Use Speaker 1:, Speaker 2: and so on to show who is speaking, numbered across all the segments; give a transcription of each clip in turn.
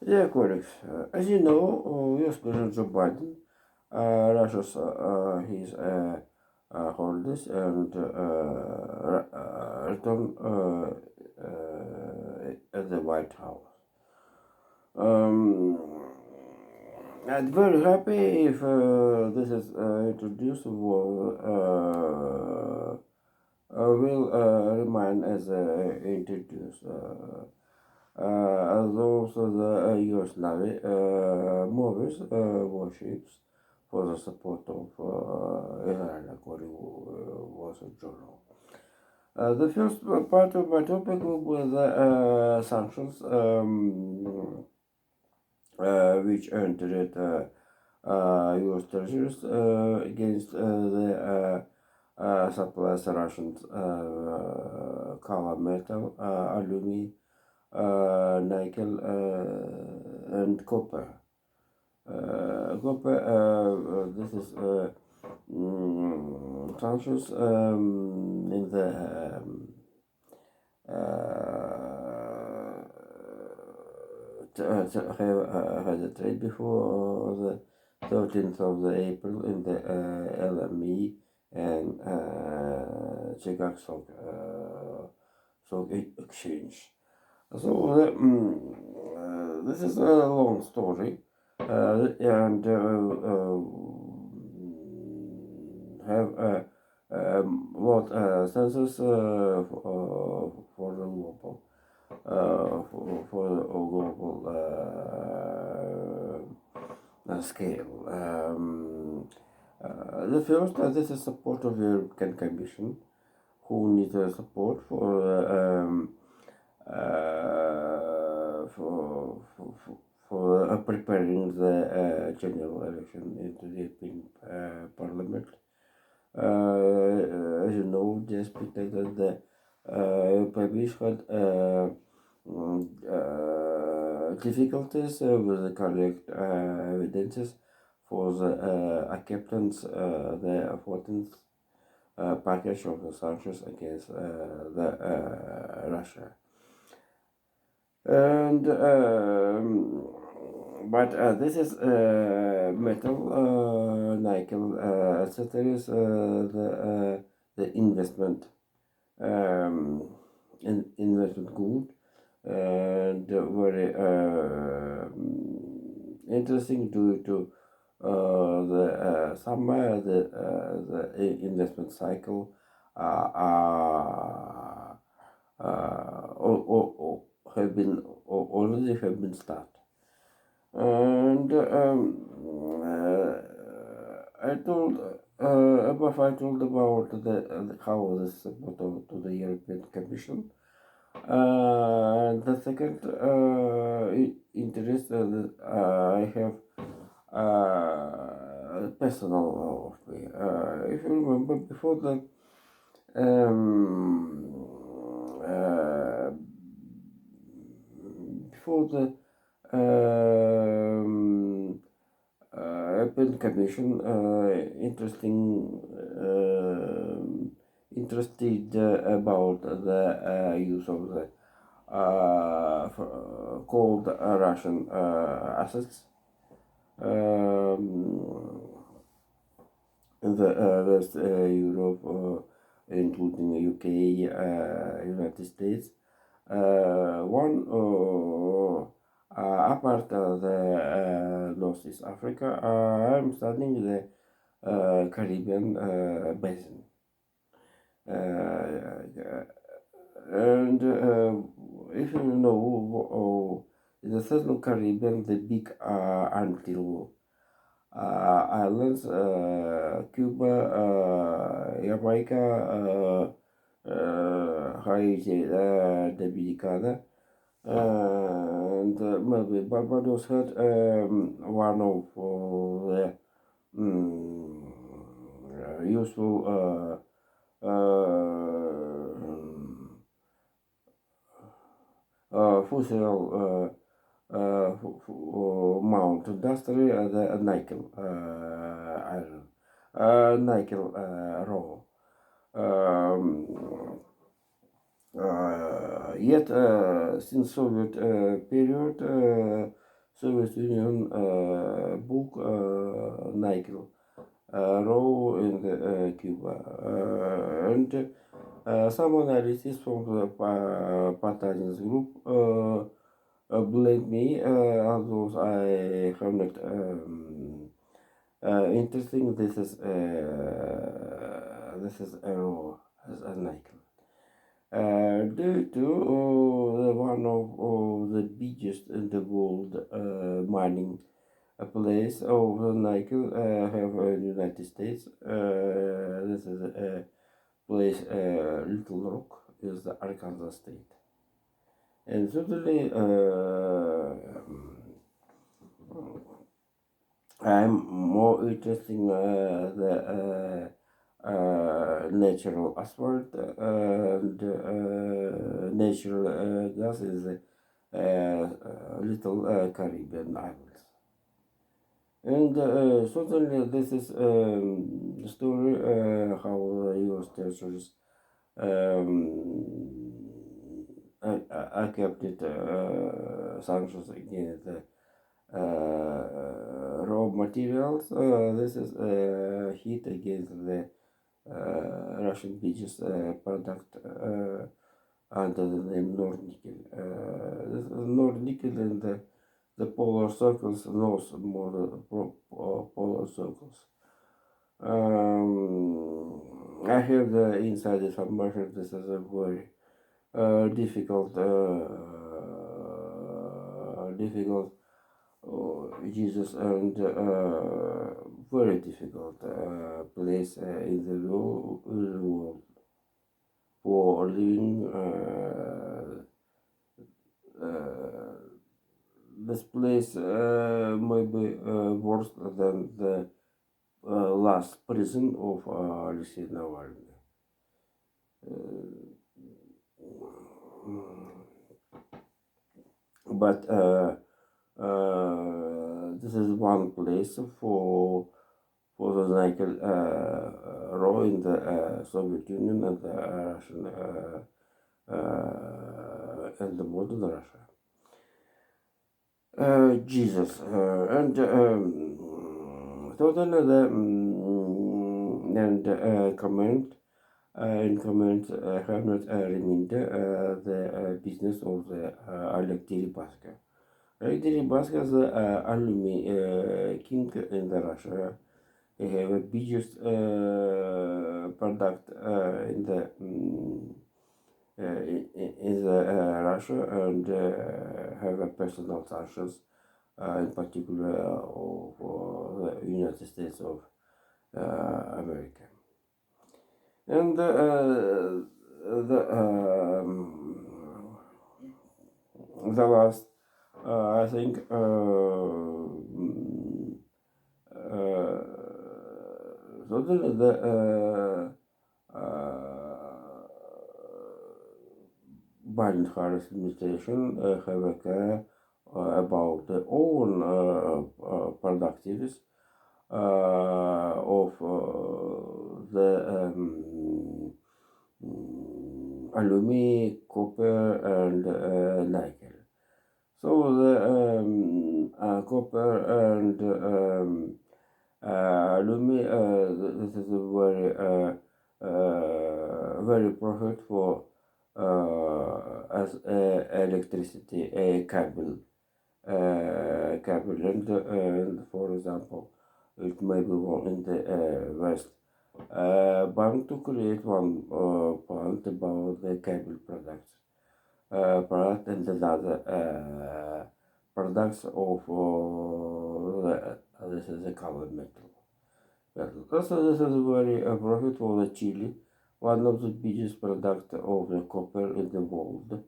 Speaker 1: Dear colleagues, as you know, US President Joe Biden, Russia's his holidays and return at the White House. Um, I'm very happy if this is introduced. Will remain as introduced. Those are the US Navy movies, warships for the support of Iran, according to Wall Street Journal. The first part of my topic will be the sanctions, which entered US treasuries against the supplies Russian color metal, aluminum, nickel, and copper. Copper, this is sanctions in the had a trade before the 13th of the April in the LME and Chicago Stock Exchange. So this is a long story, and have a lot census for the global for the global scale. The first, this is support of the European Commission, who needs support for preparing the general election into the European Parliament. As you know, they expected that the publish had difficulties with the correct evidences for the acceptance the 14th package of the sanctions against Russia. And but this is metal, nickel, etc. Is the investment investment good and very interesting to the summer the investment cycle have been already have been started. And I told above I told about how this support to the European Commission. The second interest that I have personal of me. If you remember before the um, uh, before the European Commission interested about the use of the called Russian assets in the West Europe, including the UK, United States. One apart the Northeast Africa, I'm studying the Caribbean basin. And if you know, in the Southern Caribbean, the big until islands, Cuba, Jamaica, Haiti, Dominicana, and maybe Barbados had one of the useful fossil mount industry, the nickel iron, nickel raw. Um, Yet, since Soviet period, Soviet Union book Nigel Row in Cuba. And some analysis from the Patani's group blame me, although I found it interesting. This is a row as a Nigel. Due to one of the biggest in the world mining place of the nickel have in United States. This is a place, Little Rock, is the Arkansas state. And certainly, I'm more interested in the natural asphalt and natural gas is little Caribbean islands. And certainly this is the story how the U.S. territories accepted sanctions against the raw materials. This is hit against the Russian biggest product under the name Nordnickel. This is Nordnickel in the polar circles, north more polar circles. I have the inside information. This is a very difficult Jesus and very difficult place in the world for living. This place may be worse than the last prison of Alexei Navalny. But this is one place for the nickel raw in the Soviet Union and the Russian and the modern Russia. Jesus and totally the and comment in comment have not remained the business of the Oleg Deripaska. Oleg Deripaska is the alumni king in the Russia. He have a biggest product in the Russia and have a personal sanctions, in particular of the United States of America. And the last, I think, so the Biden-Harris administration have a care about their own productivities of the aluminium, copper, and nickel. So the copper and aluminium, this is a very profit for as electricity cable, and for example, it may be one in the West Bank to create one plant about the cable products, product and another products of this is a colored metal. Also, this is very profit for the Chile, one of the biggest product of the copper in the world.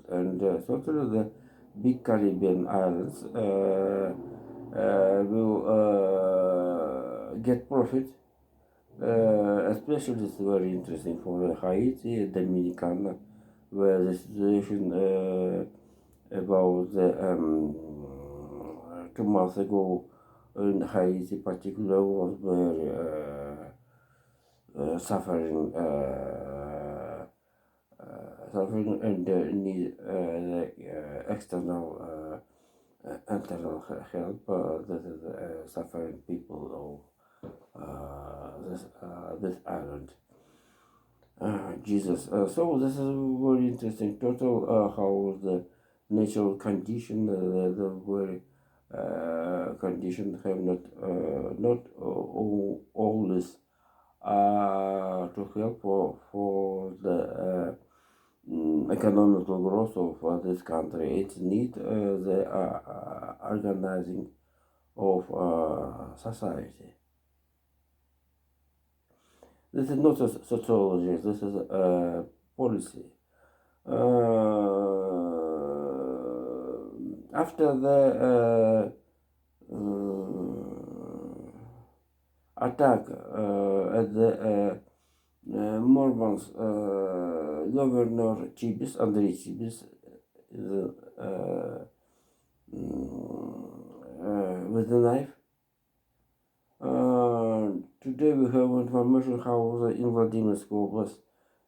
Speaker 1: And certainly the big Caribbean islands will get profit. Especially it's very interesting for Haiti, Dominicana, where the situation about the 2 months ago in Haiti, particular, was very suffering. Suffering and need the external internal help that is suffering people of this island. Jesus. So this is very interesting. Total how the natural condition, the very condition have not all this to help for the economical growth of this country. It need the organizing of society. This is not sociology. This is policy. After the attack at the Mormons, Governor Chibis, Andrei Chibis, with the knife. Today we have information how in Vladimir Oblast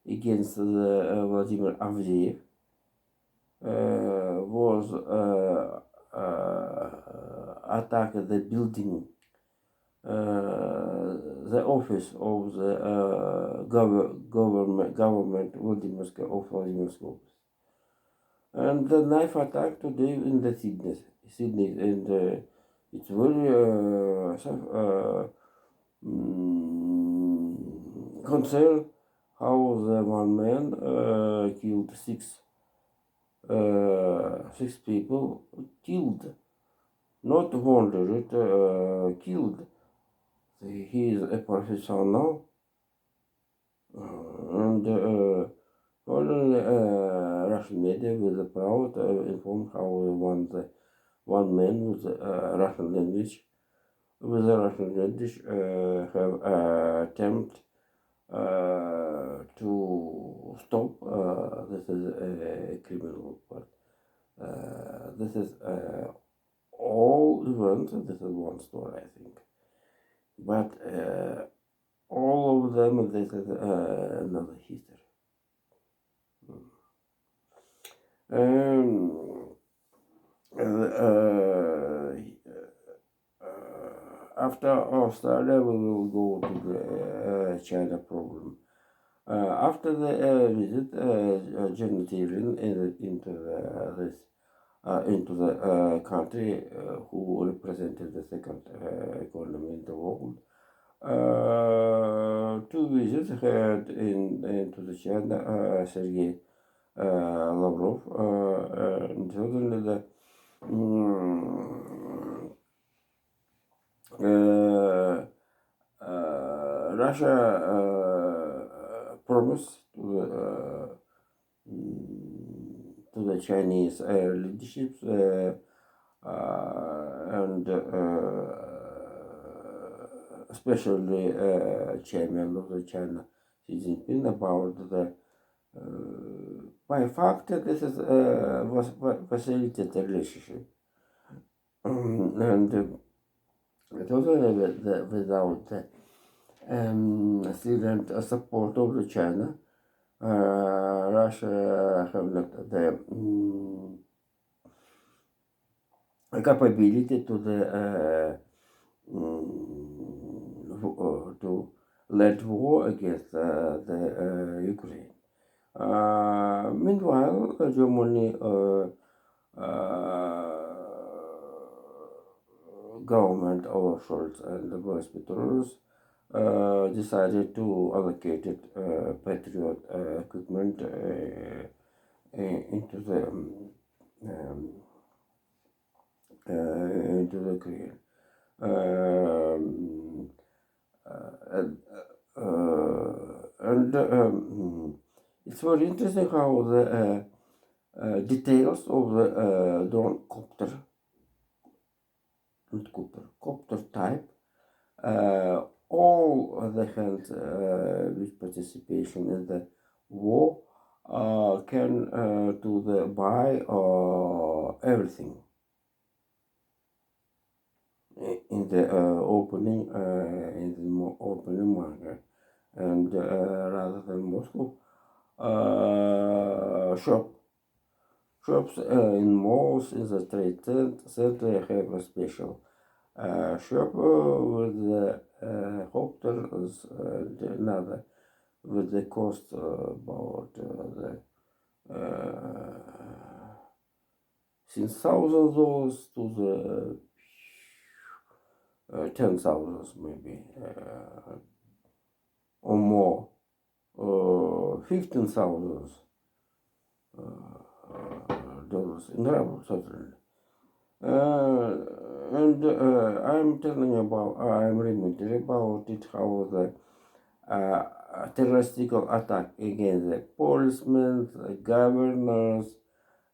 Speaker 1: against the Vladimir Avdiyev was attacked the building, the office of the government Vladimir Oblast, and the knife attack today in the Sydney, and it's very concern how the one man killed six people, killed, not wounded, killed. He is a professional, and only Russian media with proud informed how one man with Russian language have attempt to stop. This is a criminal part. This is all events. This is one story, I think, but all of them. This is another history. After Australia, we will go to the China problem. After the visit, Janet Yellen into the country who represented the second economy in the world. Two visits had into the China, Sergei Lavrov, and certainly the Russia promised to the Chinese leadership and especially chairman of the China, Xi Jinping, about the by fact this is was facilitated relationship, and totally without student support of the China, Russia have not the capability to the to lead war against the Ukraine. Meanwhile, Germany government over Scholz and the Boris Pistorius decided to allocate Patriot equipment into the Ukraine. And it's very interesting how the details of the drone copter type, all the hands with participation in the war can do the buy everything in the opening market, and rather than Moscow shop Shops in malls in the trade center have a special shop with the hotels and another with the cost about the since $1,000 to the $10,000 maybe or more, 15,000 dollars in ruble certainly. And I'm reminded about it how the terroristical attack against the policemen, the governors,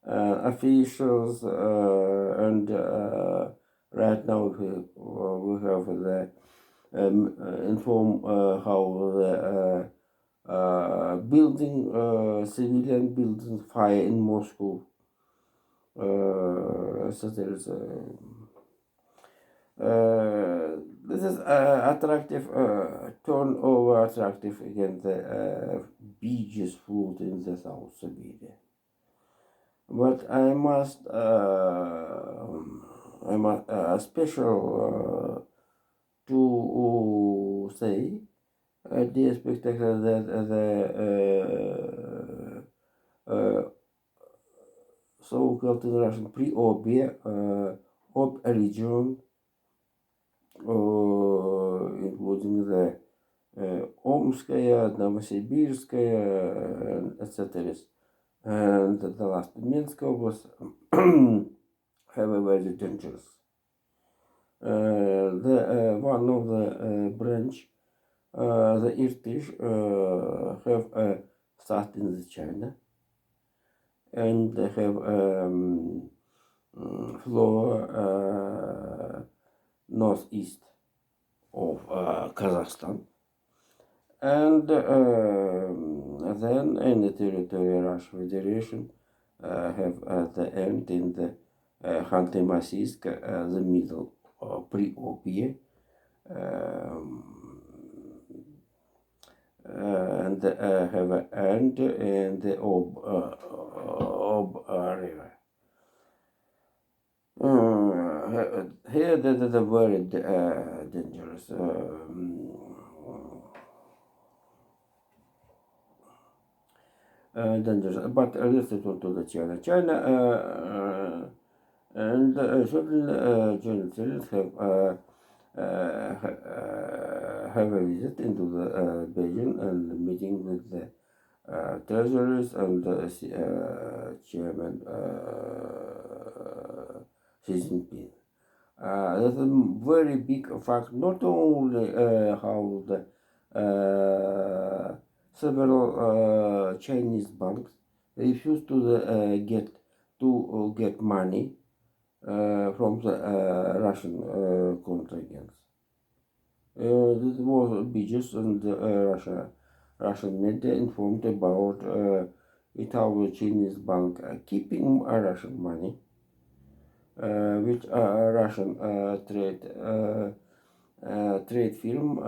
Speaker 1: officials, and right now we have the inform how the building, civilian building fire in Moscow. So there is this is attractive turnover attractive against the beaches flood in the South Siberia. But I must special to say the spectacle that the so-called in Russian pre-Obie region, including the Omskaya, Novosibirskaya, etc. And the last Minsk was have a very dangerous. The one of the branch, the Irtish, have start in the China and they have floor northeast of Kazakhstan. And then in the territory of Russian Federation have at the end in the Khanty-Mansiysk, the middle pre-Obie, and have an end in the Ob river. Here that is a very dangerous. Dangerous, but let's return to the China. China and certain journalists have a visit into the Beijing and meeting with the treasuries and the chairman Xi Jinping. That's a very big fact, not only how the several Chinese banks refused to get money from the Russian contingents. This was Beijing and Russian media informed about it how the Chinese bank keeping Russian money, which Russian trade firm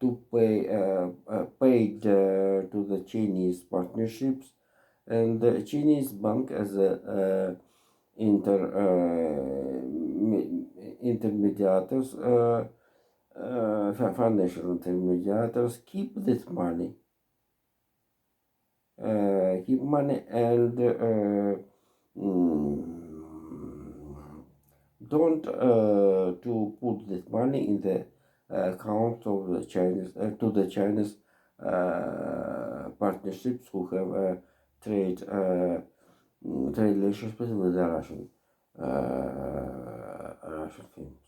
Speaker 1: to pay paid to the Chinese partnerships, and the Chinese bank as a intermediators, financial intermediators keep this money, and don't to put this money in the account of the Chinese to the Chinese partnerships who have trade relationships with the Russian firms.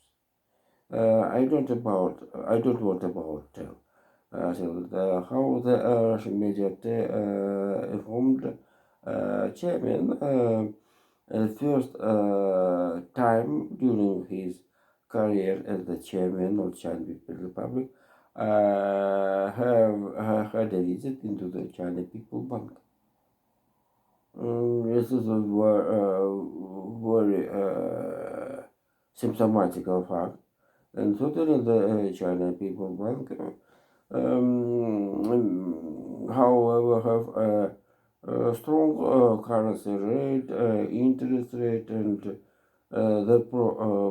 Speaker 1: I don't want about tell. How the Russian media informed chairman first time during his career as the chairman of China People's Republic have had a visit into the China People Bank. This is a very symptomatic fact, and certainly the China People Bank, however, have strong currency rate, interest rate, and the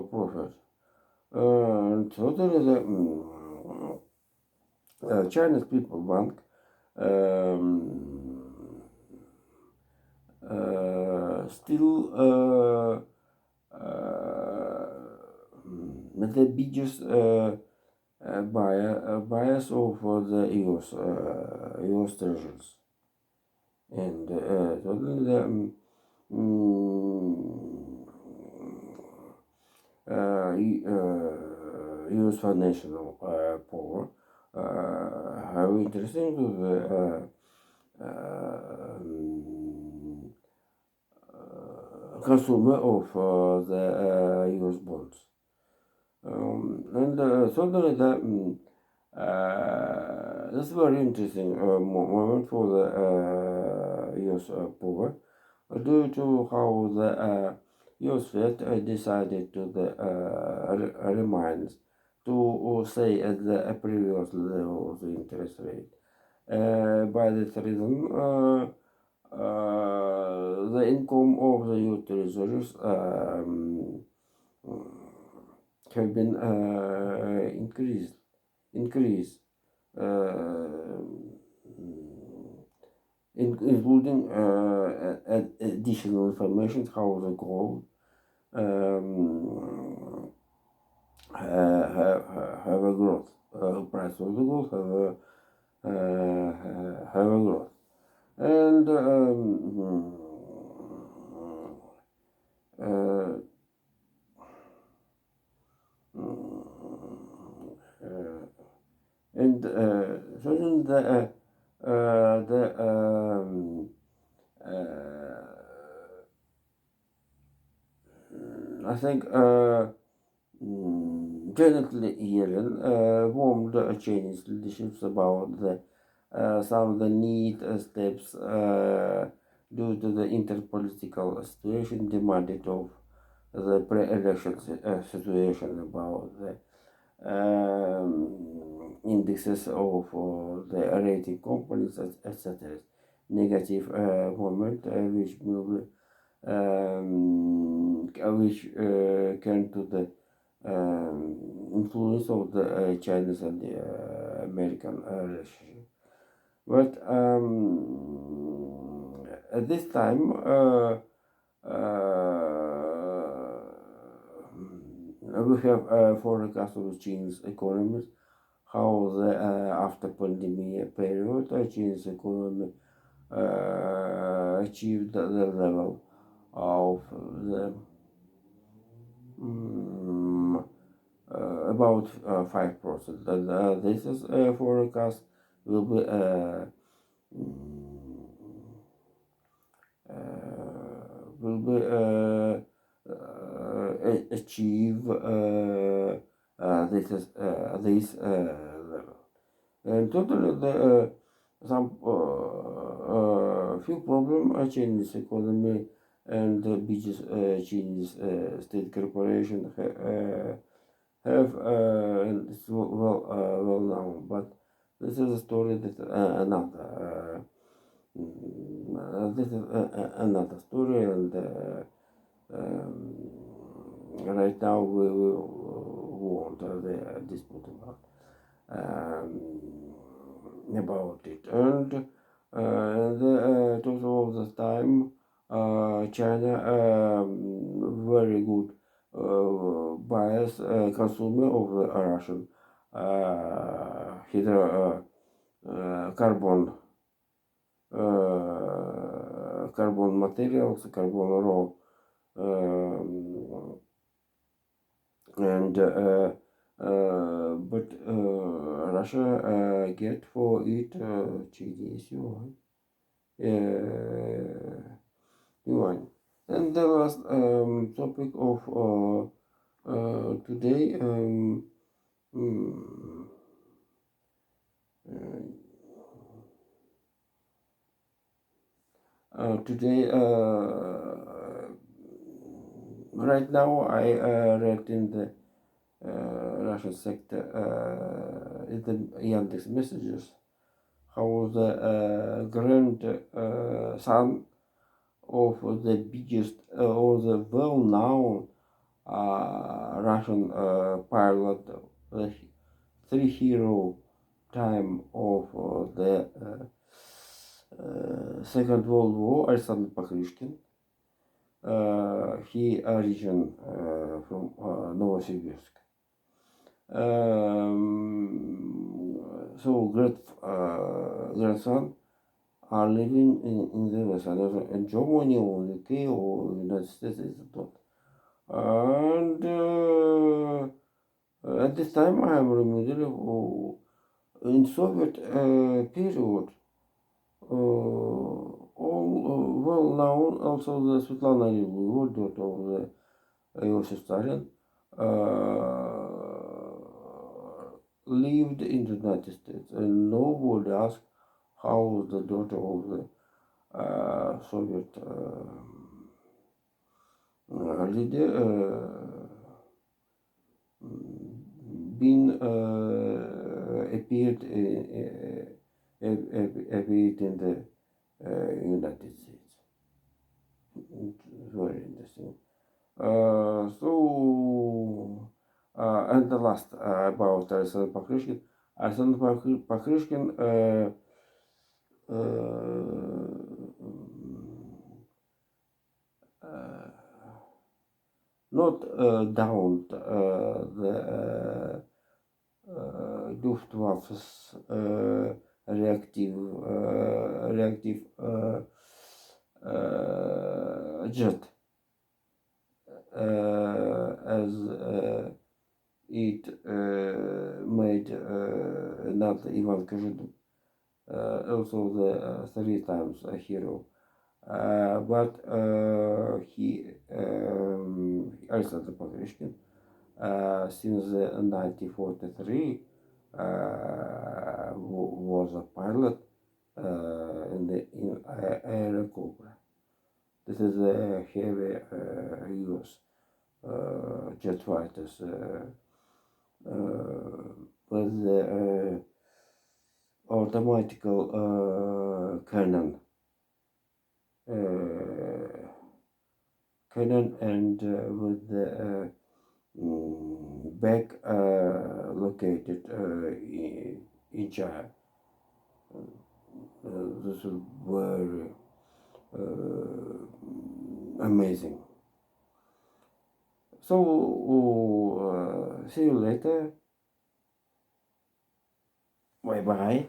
Speaker 1: profit. And totally the Chinese People Bank um, still the biggest buyers of the US treasuries, and totally the mm, US financial power. How interesting to the consumer of the US bonds. And certainly this is very interesting moment for the US power due to how the US Fed decided to remain to stay at the previous level of the interest rate. By this reason, the income of the US treasuries have been increased, including additional information how the gold have a growth, price of the gold have a growth, and uh, and so then I think Janet Yellen warned Chinese leadership about some of the need steps due to the interpolitical situation demanded of the pre-election situation about the indexes of the rating companies, etc. Negative moment, which can to the influence of the Chinese and the American relationship. But at this time, we have a forecast of Chinese economies, how the after pandemic period, Chinese economy achieved the level of the about 5%, and this is forecast will be achieve this level. And totally the some few problem Chinese economy and the biggest Chinese state corporation have and it's well known, but this is a story that another this is another story, and right now we won't dispute about it. And the total of the time, China very good buyers, consumer of Russian carbon carbon materials, carbon raw, and but Russia get for it Chinese yuan. And the last topic of today. Mm, Today, right now, I read in the Russian sector in the Yandex messages how the grandson of the biggest or the well-known Russian pilot, the three hero time of the Second World War, Alexander Покрышкин. He origin from Novosibirsk. So grandson are living in the West, in Germany or UK or United States, is not. And at this time, I am reminded in Soviet period, all well known, also the Svetlana Alexievna, daughter of the Iosif Stalin, lived in the United States, and nobody asked how the daughter of the Soviet leader been appeared in the United States. It's very interesting. And the last about Alexander Покрышкин. Alexander Покрышкин not downed the Luftwaffe's reactive jet, as it made not Ivan Kozhedub, also the three times a hero. But he, Alexander Покрышкин, since 1943, was a pilot in Aerocobra. This is a heavy US jet fighters with the automatical cannon. And with the back located in China. This is very amazing. So see you later. Bye bye.